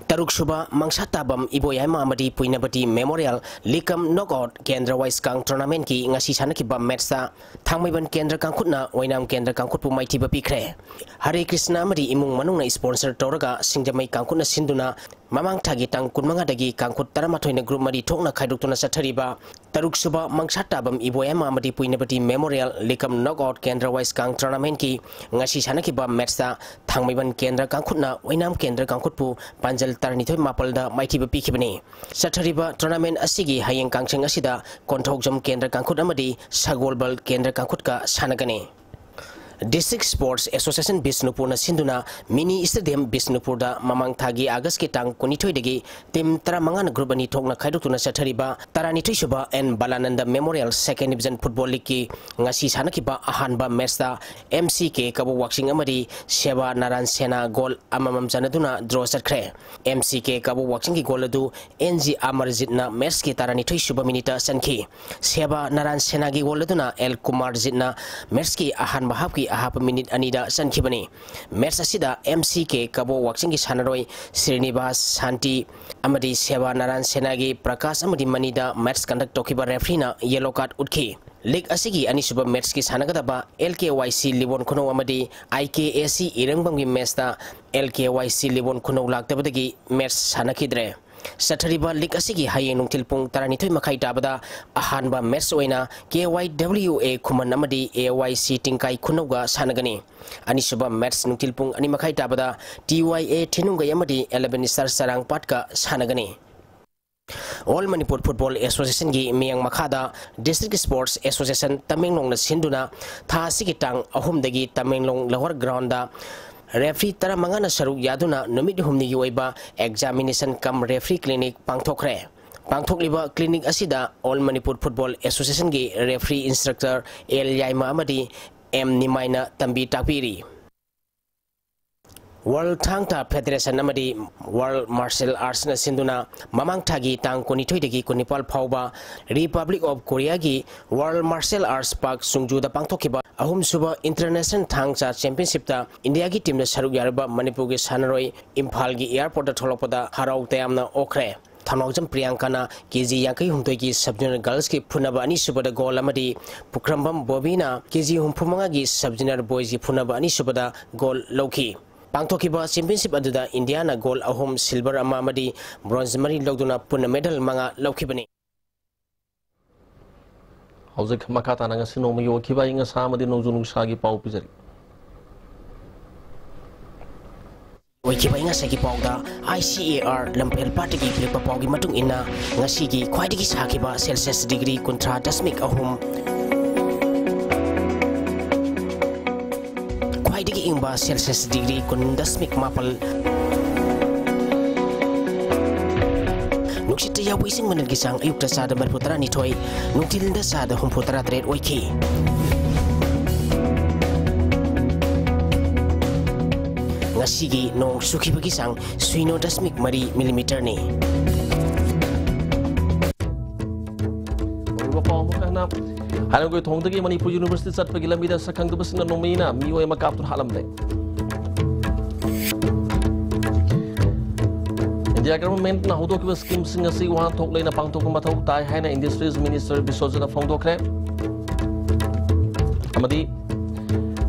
Taruk Suba Mangsa Tabam Iboyama Amadi Puinabati Memorial Likam Knockout Kendra Wise Kang Tournament ki ngasi sanaki ba match ta thangmaiban Kendra Kangkhutna Wainam Kendra Kangkhut pu maiti ba pikre Hare Krishna Amadi imung manung na sponsor toraga singjamai Kangkhutna sinduna mamang thagi tang kunmanga dagi kangkhut taramathoina group mari thokna khaidukuna sathariba taruk suba mangsa tabam iboyama amadi puinabati memorial likam knockout kendra wise kang tournament ki ngasi sanakiba match ta thangmaiban kendra kangkhutna oinam kendra kangkhutpu panjal tarnithoi mapalda maithiba pikhibani sathariba tournament asigi hayeng kangcheng asida konthokjam kendra kangkhut amadi sagolbal kendra kangkhutka sanagani District Sports Association Bisnupur na sinduna mini stadium Bisnupur da mamang thagi August ki tang kunithoi dagi tim taramanga na group ani thokna khaidukuna sathariba taranithoi suba and Balananda Memorial Second Division Football League ki ngasi sanakiba ahanba match da MCK kabu waxing amadi Seba Naran Sena goal amamam janaduna draw satkre MCK kabu waxing ki goal adu NG Amarjit na match ki taranithoi suba minita sanki Seba Naran Sena ki goal aduna L Kumar Jitna match ki ahanba hap ki half minute anida sankhibani match asida MCK kabo waxing ki sanaroi Srinivas Santi amadi Seba Naran Senagi Prakash amadi manida match conduct tokiba referee na yellow card utki league asigi anisuba match ki sanagadaba LKYC Libon Kuno amadi IKAC Irangbam gi match ta LKYC Libon Kuno laktabadagi match sanakidre Sathariba league asigi hayeng nungtil pung taranithoi makhai tabada ahanba match oina KYWA Kuman amadi AYC Tingkai Kunoga sanagani anisuba match nungtil pung ani makhai tabada TYA Thinungai amadi 11 Star Sarang Patka sanagani All Manipur Football Association gi miyang makhada District Sports Association Tamenglong na sinduna tha sigi tang ahum dagi Tamenglong Lahore ground da referee taramanga na saruk yaduna numit humni gi oiba examination kam referee clinic pangthokre pangthokliba clinic asida All Manipur Football Association gi referee instructor El Yaima amadi M Nimaina tambi takpiri World Thangta Federation amadi World Martial Arts na sinduna mamang thagi tang konithoi dagi konipal phauba Republic of Korea gi World Martial Arts Park Sungju da pangthokiba ahum suba International Thangcha Championship ta India gi team na saruk yaraba Manipur gi sanaroi Imphal gi airport da tholopada harau tayamna okre Thanojam Priyankana KG Yankai Humtoi ki Sub-Junior Girls ki Phunaba ani subada goal amadi Pukrambam Bobina KG Humphumanga gi Sub-Junior Boys ki Phunaba ani subada goal lauki Pangthokiba championship aduda India na goal ahum silver ama amadi bronze mari logduna punna medal manga laukibani Hauzik makata nanga sino mo kiba inga samadi nojunung sagi pau pizari Oikiba inga sagi pauda ICAR lampel party gi klipa paugi matung ina ngasigi khwaidigi sakiba Celsius degree kontra dasmik ahum Digi ingba Celsius degree kundasmik mapal Nuksita ya wising manalgisang ayukta sada marputara ni toy nungtilinda sada humputara trade oiki Ngasigi nong suki bagisang suino dasmik mari millimeter ni Halang ko thong dagi Manipur University sat pagi lamida sakang du basna nomina miwa makap tur halam le India government na hodok ba scheme singa si wahan thok leina pangthok mathau tai haina industries minister bisojana phongdokre amadi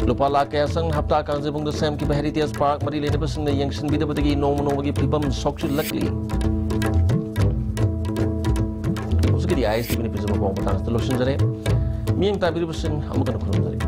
lupa la kaya sang hapta kang jebung du sam ki heritage park mari leina basna yangsin bidabadi nom gi phibam sokchu lakli Usukidi ISTV ni pizama bong patang solution jare Miyang tabiri person amukan kurang dari.